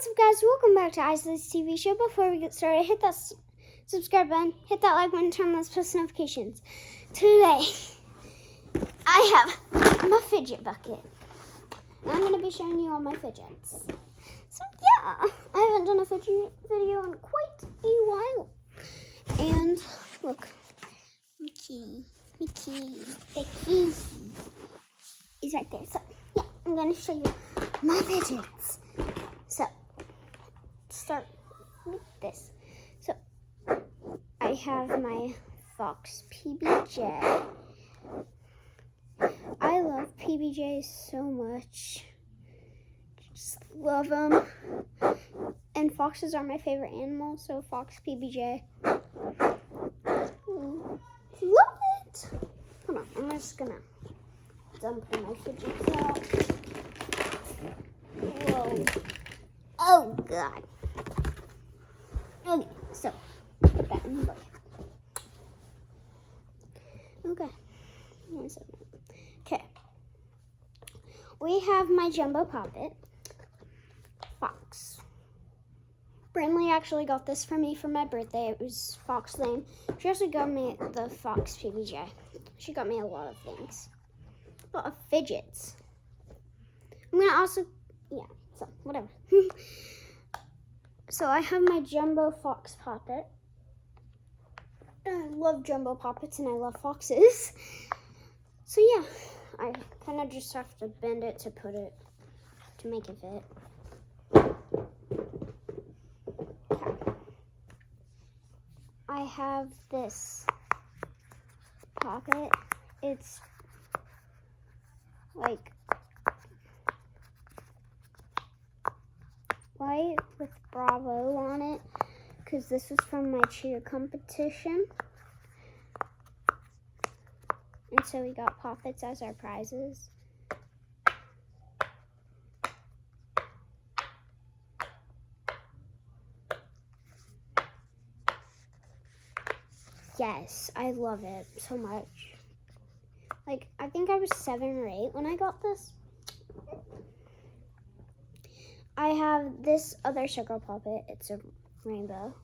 What's up, guys? Welcome back to Isla's TV show. Before we get started, hit that subscribe button, hit that like button, turn on those post notifications. Today, I have my fidget bucket. And I'm going to be showing you all my fidgets. So yeah, I haven't done a fidget video in quite a while. And look, Mickey, the key is right there. So yeah, I'm going to show you my fidgets. So, start with this. So, I have my Fox PBJ. I love PBJs so much. Just love them. And foxes are my favorite animal, so Fox PBJ. Love it! Hold on, I'm just gonna dump my fidgets out. Whoa. Oh, God. Okay, so, put that in the bucket. Okay. Okay. We have my jumbo poppet, Fox. Brindley actually got this for me for my birthday. It was Fox Lane. She also got me the Fox PBJ. She got me a lot of things. A lot of fidgets. I'm going to also, yeah, so, whatever. So I have my jumbo fox poppet. I love jumbo poppets and I love foxes. So yeah, I kind of just have to bend it to make it fit. Okay. I have this poppet. It's like white with Bravo on it, because this is from my cheer competition. And so we got poppets as our prizes. Yes, I love it so much. Like, I think I was 7 or 8 when I got this. I have this other circle poppet. It's a rainbow.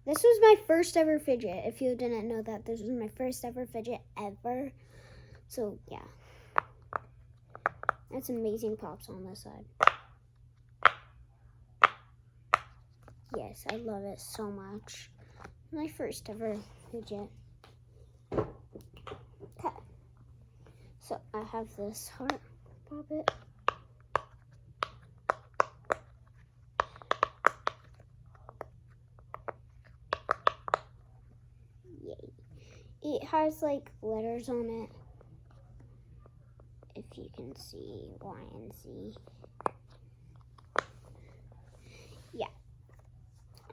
This was my first ever fidget. If you didn't know that, this was my first ever fidget ever. So, yeah. That's amazing pops on this side. Yes, I love it so much. My first ever fidget. Okay. So, I have this heart poppet. It has like letters on it, if you can see Y and Z. Yeah.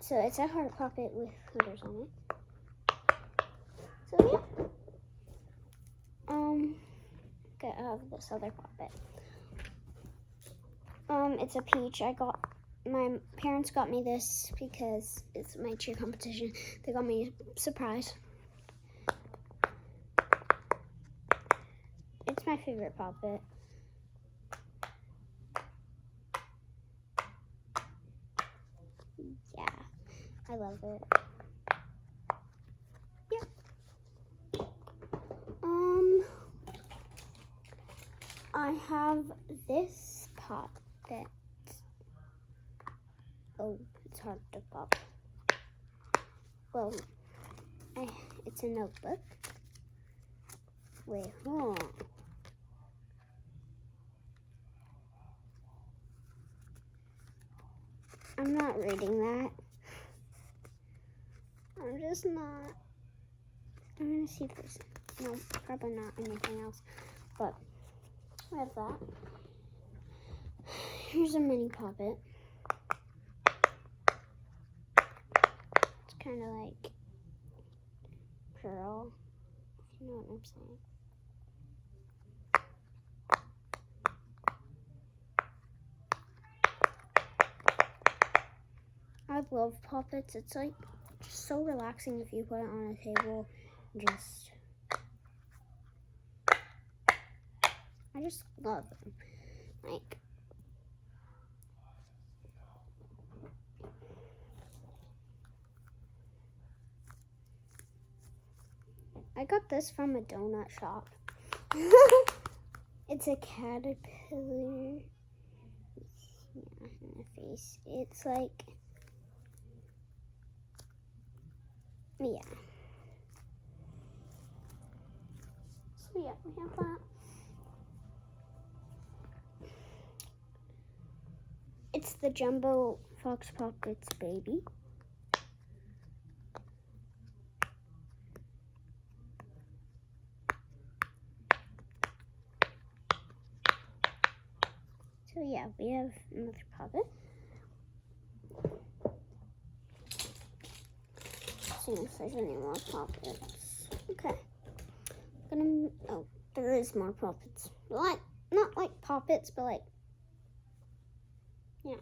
So it's a heart puppet with letters on it. So yeah. Okay, I have this other puppet. It's a peach. My parents got me this because it's my cheer competition. They got me a surprise. It's my favorite puppet. Yeah, I love it. Yeah. I have this puppet. Oh, it's hard to pop. Well, it's a notebook. Wait, hold on. I'm not reading that. I'm just not. I'm gonna see if there's, no, probably not anything else. But I have that. Here's a mini puppet. It's kind of like Pearl, if you know what I'm saying. I love puppets. It's like just so relaxing if you put it on a table. I just love them. Like, I got this from a donut shop. It's a caterpillar. Yeah, in the face. It's like, yeah. So yeah, we have that. It's the Jumbo Fox Pockets baby. So yeah, we have another poppet. See if there's any more poppets. Okay. Oh, there is more poppets. Like, not like poppets, but like, yeah.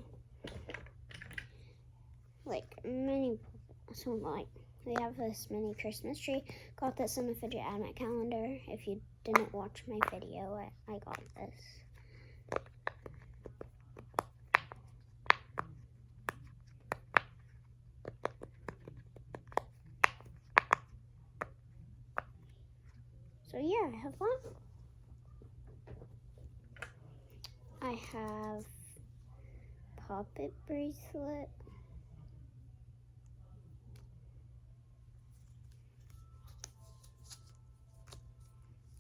Like mini, so like, we have this mini Christmas tree. Got this in a fidget advent calendar. If you didn't watch my video, I got this. So yeah, I have that. I have poppet bracelet.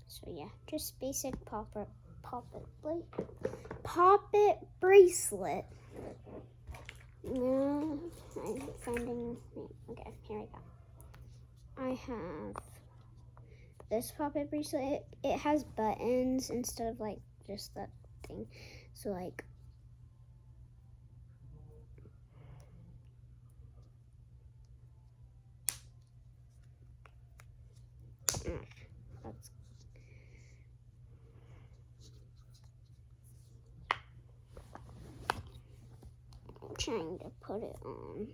So yeah, just basic poppet bracelet. No, I'm finding. Okay, here we go. I have this poppet bracelet. It has buttons instead of like just that thing. So like, that's. I'm trying to put it on.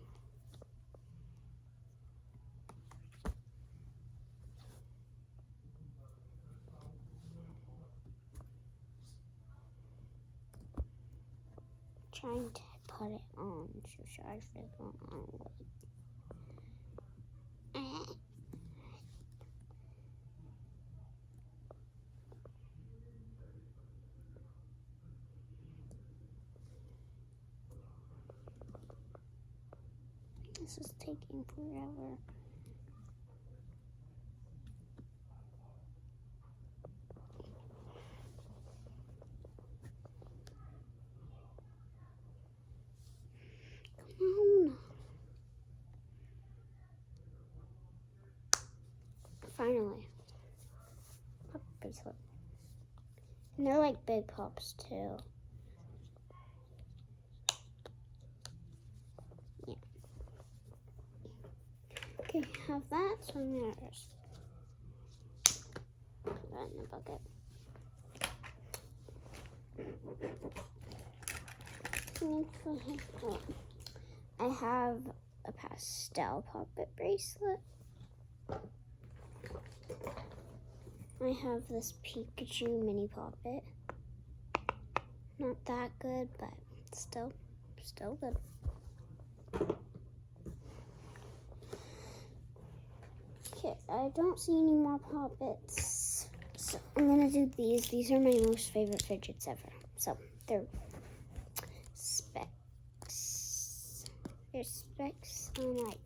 Trying to put it on. So sorry for going on. This is taking forever. Come on. Finally. Pop bracelet. And they're like big pops too. Yeah. Okay, have that. So I'm gonna just put that in the bucket. I have a pastel poppet bracelet. I have this Pikachu mini poppet. Not that good, but still good. Okay, I don't see any more poppets. So I'm gonna do these. These are my most favorite fidgets ever. So they're specs. They're specs on like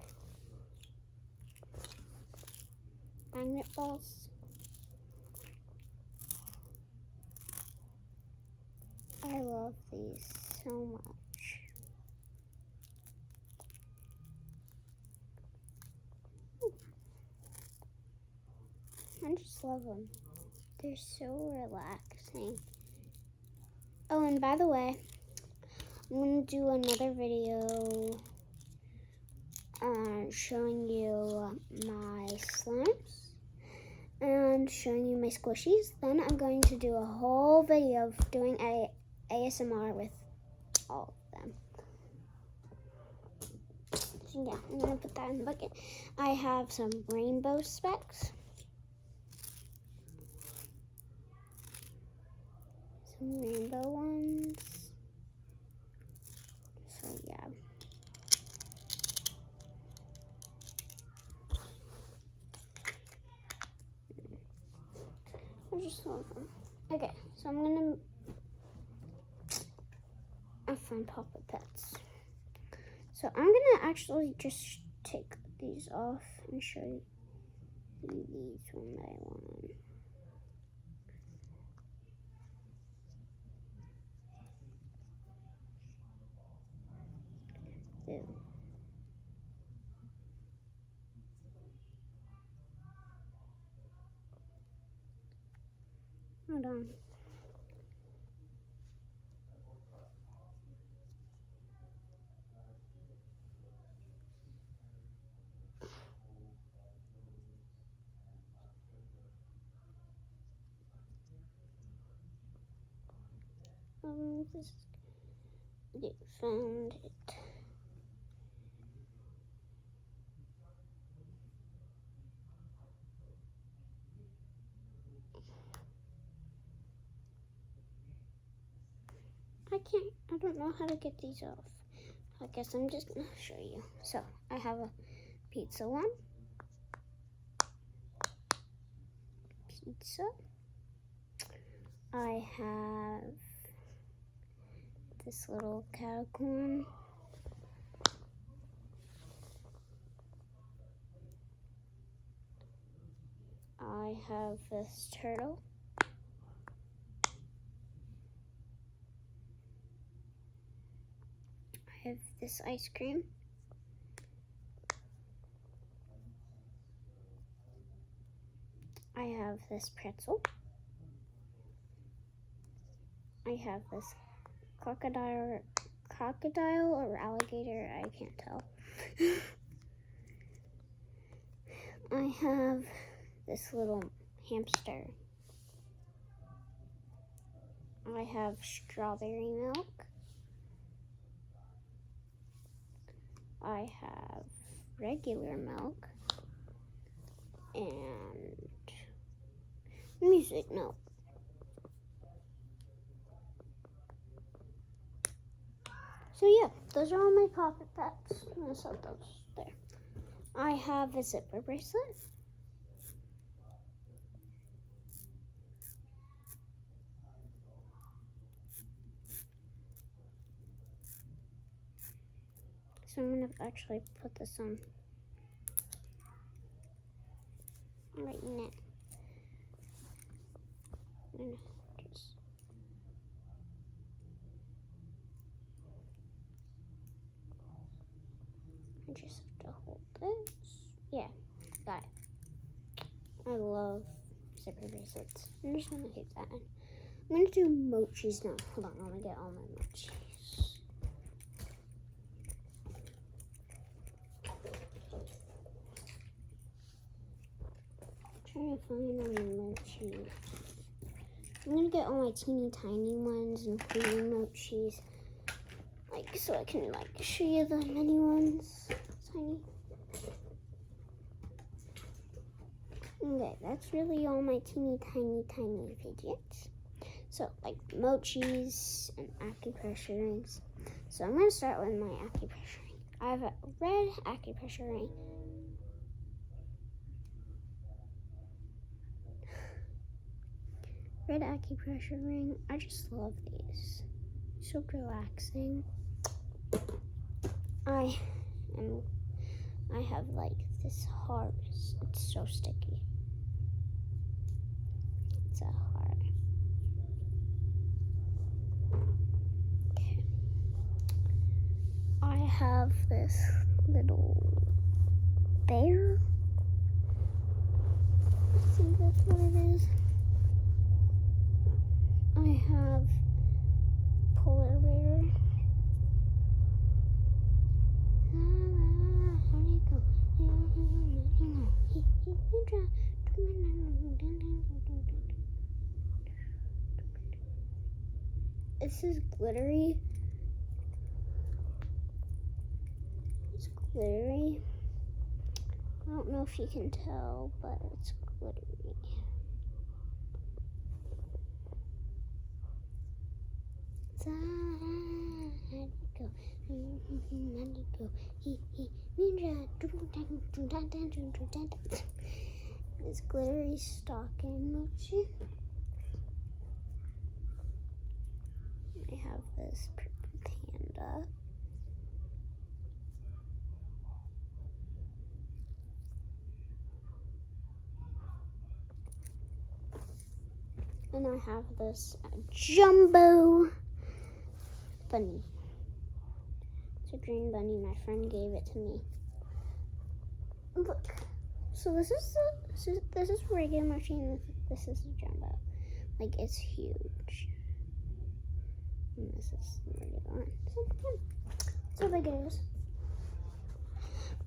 magnet balls. I love these so much. I just love them. They're so relaxing. Oh, and by the way, I'm going to do another video showing you my slimes and showing you my squishies. Then I'm going to do a whole video of doing a ASMR with all of them. So yeah, I'm going to put that in the bucket. I have some rainbow specs. Some rainbow ones. So yeah. just one of them. Okay, so I'm gonna find Puppet Pets. So I'm gonna actually just take these off and show you these one by one. Ew. Hold on. This you found it. I don't know how to get these off. I guess I'm just gonna show you. So I have a pizza one. Pizza. I have this little catacorn. I have this turtle. I have this ice cream. I have this pretzel. I have this crocodile or alligator, I can't tell. I have this little hamster. I have strawberry milk. I have regular milk and music note. So yeah, those are all my Puppet Pets. I'm gonna set those there. I have a zipper bracelet. So I'm gonna actually put this on right now. And I just have to hold this. Yeah, got it. I love zipper bracelets. I'm just gonna keep that in. I'm gonna do mochis now. Hold on, I'm gonna get all my mochis. Trying to find all my mochis. I'm gonna get all my teeny tiny ones, including mochis, like so I can like show you the mini ones. Tiny. Okay, that's really all my teeny tiny fidgets. So like mochis and acupressure rings. So I'm gonna start with my acupressure ring. I have a red acupressure ring. Red acupressure ring. I just love these. So relaxing. I have like this heart. It's so sticky. It's a heart. Okay. I have this little bear. I think that's what it is. I have polar bear. This is glittery. It's glittery. I don't know if you can tell, but it's glittery. This glittery stocking mochi. have this purple panda. And I have this jumbo bunny. It's a green bunny. My friend gave it to me. Look. So this is regular machine. This is a jumbo. Like, it's huge. And this is the regular one. So, yeah. That's how big it is.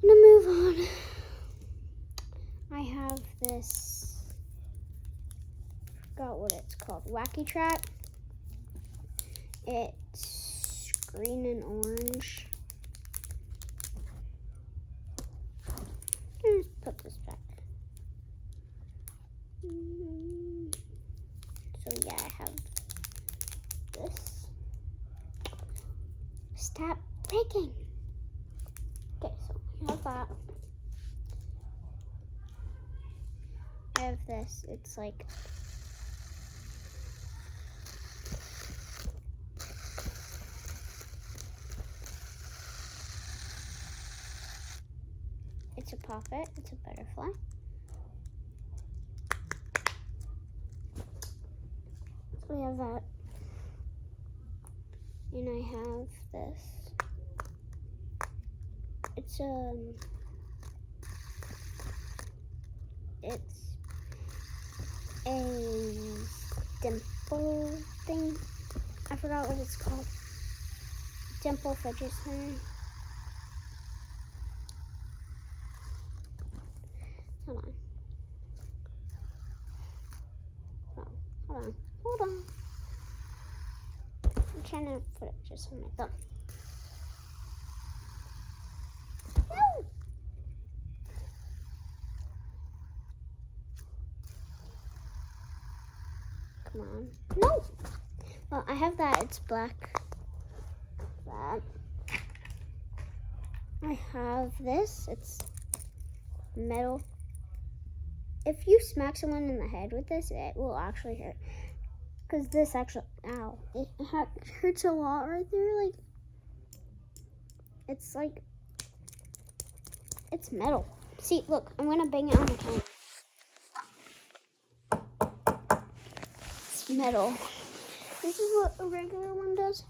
I'm gonna move on. I have this, forgot what it's called, Wacky Trap. It's green and orange. Let's put this back. So yeah, I have this. Stop breaking. Okay, so I have that. I have this. It's like it's a puppet. It's a butterfly. So we have that. And I have this. It's a dimple thing. I forgot what it's called. Dimple fidget spinner. Hold on. Hold on. I'm trying to put it just on my thumb. No! Come on. No! Well, I have that. It's black. That. I have this. It's metal. If you smack someone in the head with this, it will actually hurt. Because this actually, ow, it hurts a lot right there. Like, it's metal. See, look, I'm going to bang it on the camera. It's metal. This is what a regular one does.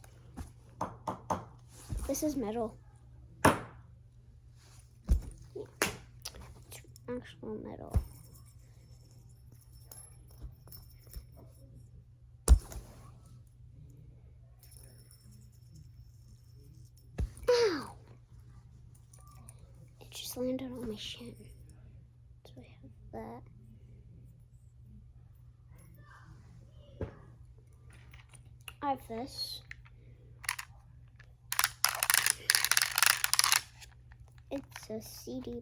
This is metal. Yeah. It's actual metal. Ow! It just landed on my shin. So I have that. I have this. It's a CD player.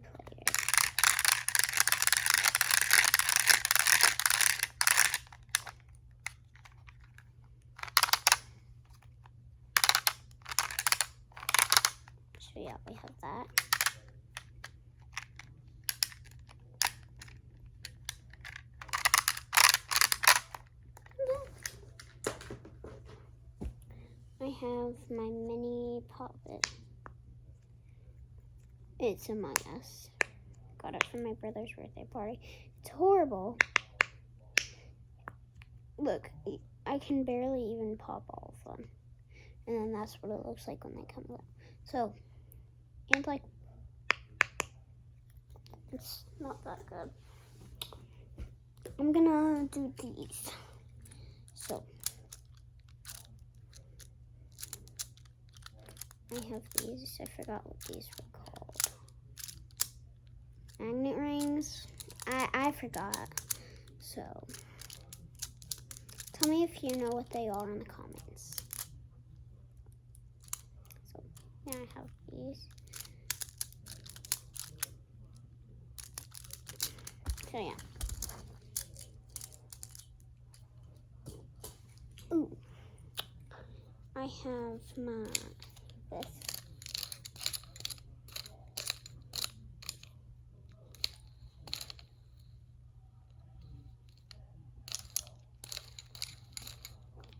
So yeah, we have that. I have my mini puppet. It's Among Us. Got it from my brother's birthday party. It's horrible. Look, I can barely even pop all of them. And then that's what it looks like when they come out. So, and like, it's not that good. I'm gonna do these. So, I have these. I forgot what these were called. Magnet rings. I forgot. So, tell me if you know what they are in the comments. So, yeah, I have these. So, yeah. Ooh. I have this.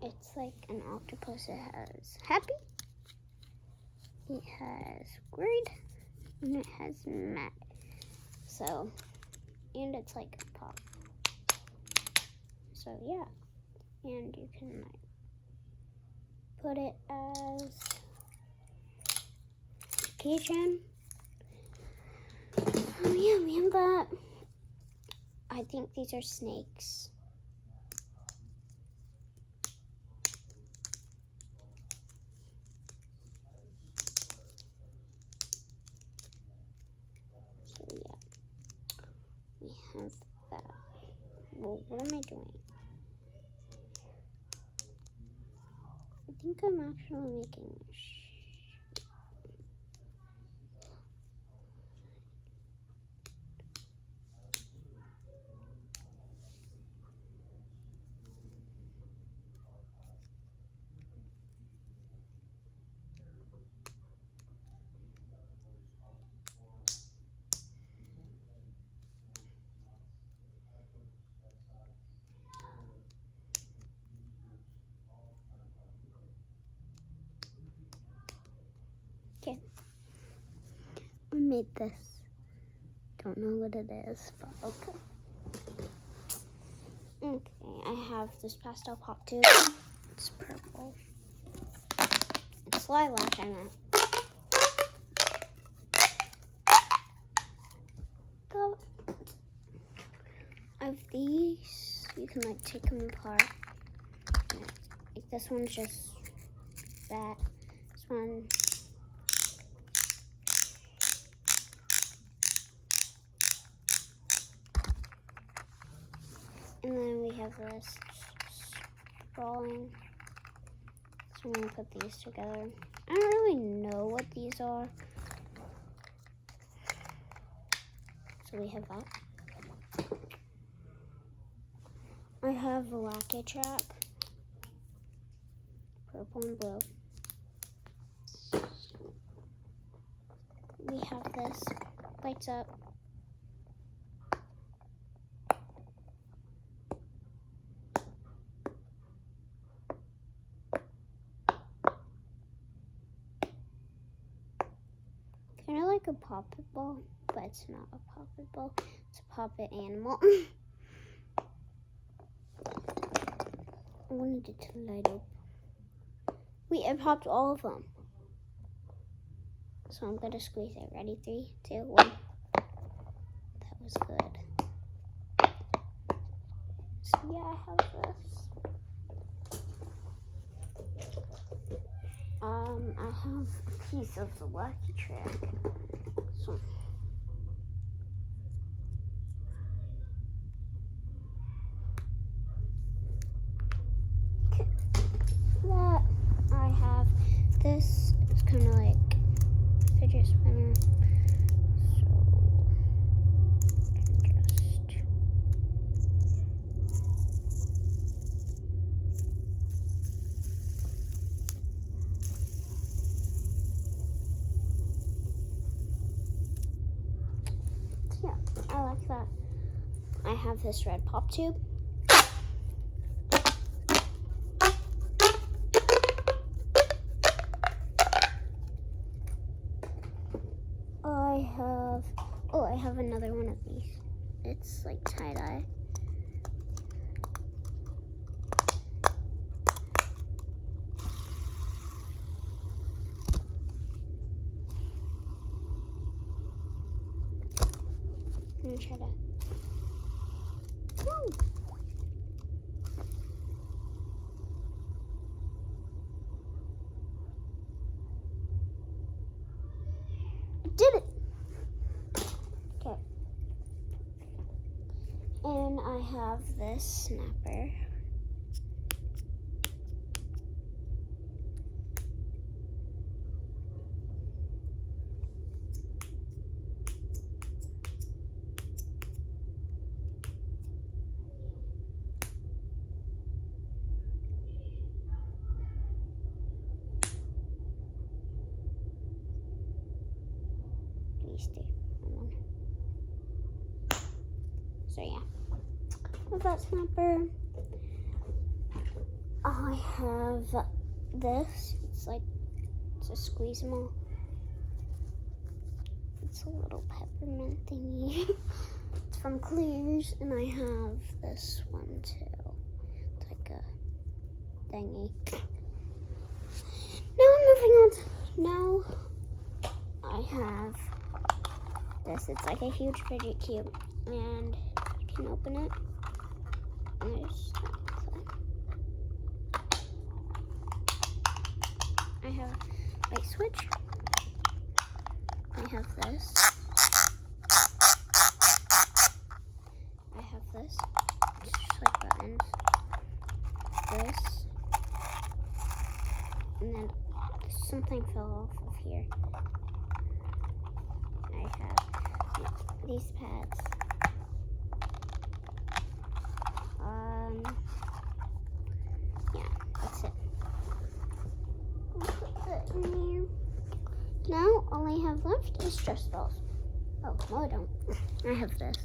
It's like an octopus. It has happy, it has worried, and it has mad. So, and it's like a pop. So yeah, and you can like put it as keychain. Oh yeah, we have that. I think these are snakes. So yeah, we have that. Well, what am I doing? I think I'm actually making a okay. I made this. Don't know what it is, but okay. Okay, I have this pastel pop too. It's purple. It's lilac, I meant. Go. Of these, you can like take them apart. Like this one's just that. This one. And then we have this sprawling. So I'm gonna put these together. I don't really know what these are. So we have that. I have a lacquer track. Purple and blue. We have this. Lights up. Kind of like a puppet ball, but it's not a puppet ball. It's a puppet animal. I wanted it to light up. I popped all of them. So I'm gonna squeeze it. Ready? 3, 2, 1. That was good. So yeah, I have this. I have a piece of the lucky track. So that I have this. It's kind of like fidget spinner. So I can just yeah, I like that. I have this red pop tube. I have another one of these. It's like tie-dye. I'm gonna try to. Woo! I did it! Okay. And I have this snapper. These two. So yeah. With that snapper. I have this. It's a Squeeze-Mal. It's a little peppermint thingy. It's from Clears, and I have this one too. It's like a thingy. Now moving on. Now I have this. It's like a huge fidget cube, and you can open it. And there's I have a light switch. I have this. I have this. It's just like buttons. This. And then something fell off of here. I have these pads. Yeah, that's it. I'll put that in here. Now all I have left is stress balls. Oh, no I don't. I have this.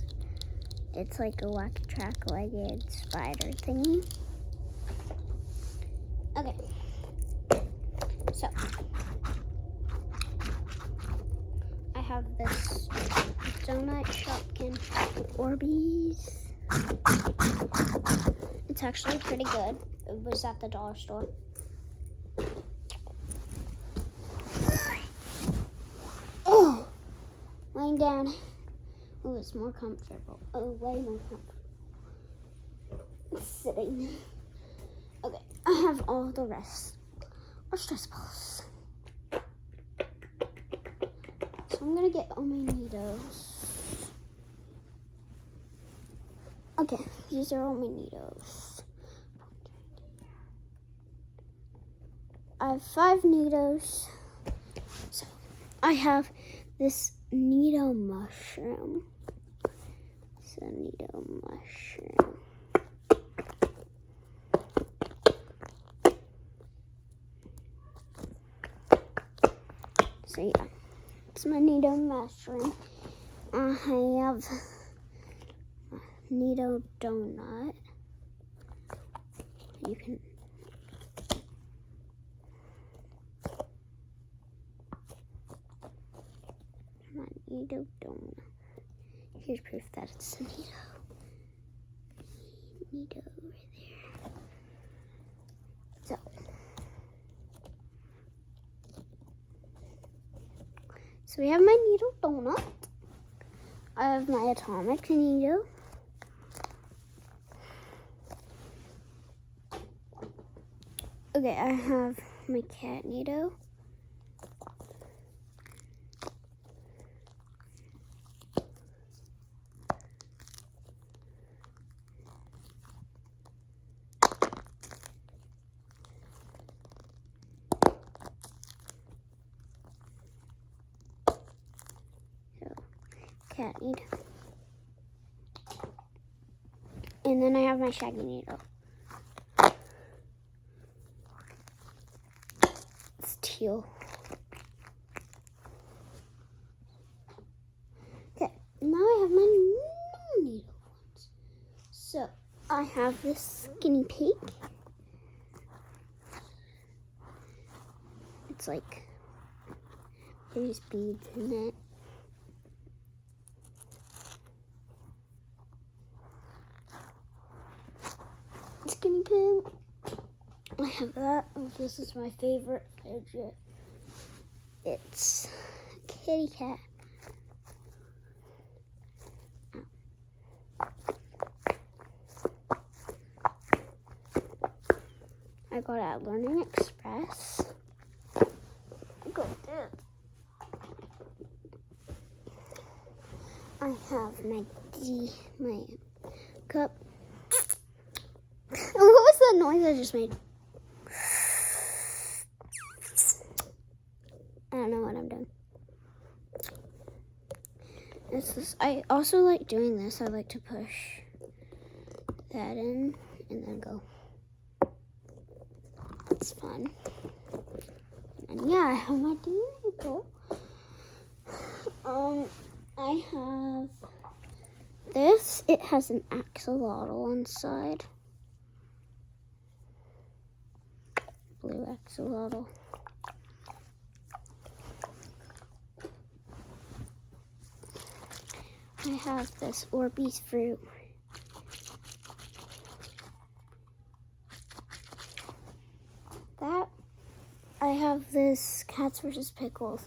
It's like a wacky-track-legged spider thingy. Okay. So, I have this donut Shopkin Orbeez. It's actually pretty good. It was at the dollar store. Oh, laying down. Oh, it's more comfortable. Oh, way more comfortable. Sitting. Okay, I have all the rest of stress balls. So I'm gonna get all my needles. Okay, these are all my needles. I have 5 needles. So I have this needle mushroom. It's a needle mushroom. So yeah, it's my needle mushroom. I have needle donut. You can my needle donut. Here's proof that it's a needle. Needle over there. So we have my needle donut. I have my atomic needle. Okay, I have my cat needle. Cat needle. And then I have my shaggy needle. It's teal. Okay, now I have my new needle ones. So I have this skinny pig. It's like there's beads in it. Skinny pig. I have that. Oh, this is my favorite fidget. It's a kitty cat. I got it at Learning Express. I got this. I have my cup. What was that noise I just made? I don't know what I'm doing. It's this. I also like doing this. I like to push that in and then go. It's fun. And yeah, I have my needle. I have this. It has an axolotl inside. blue axolotl. I have this Orbeez fruit. I have this Cats vs. Pickles.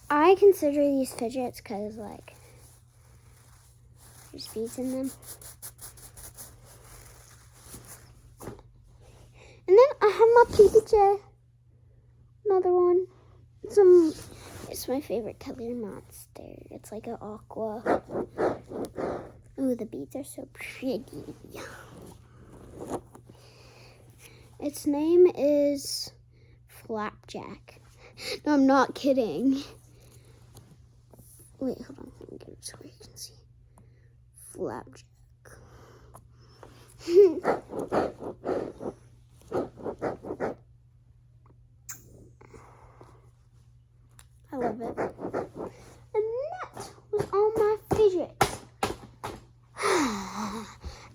I consider these fidgets because, like, there's beads in them. And then I have my Pikachu. Another one. It's my favorite color monster. It's like an aqua. Ooh, the beads are so pretty. Its name is Flapjack. No, I'm not kidding. Wait, hold on. Let me get it so you can see. Flapjack. I love it. And that was all my fidgets.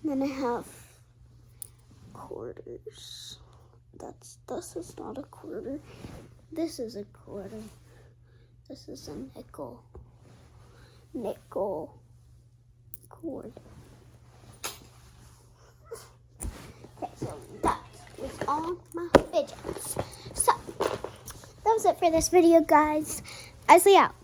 And then I have quarters. This is not a quarter. This is a quarter. This is a nickel. Nickel quarter. Okay, so that was all my fidgets. So that was it for this video, guys. Isley out.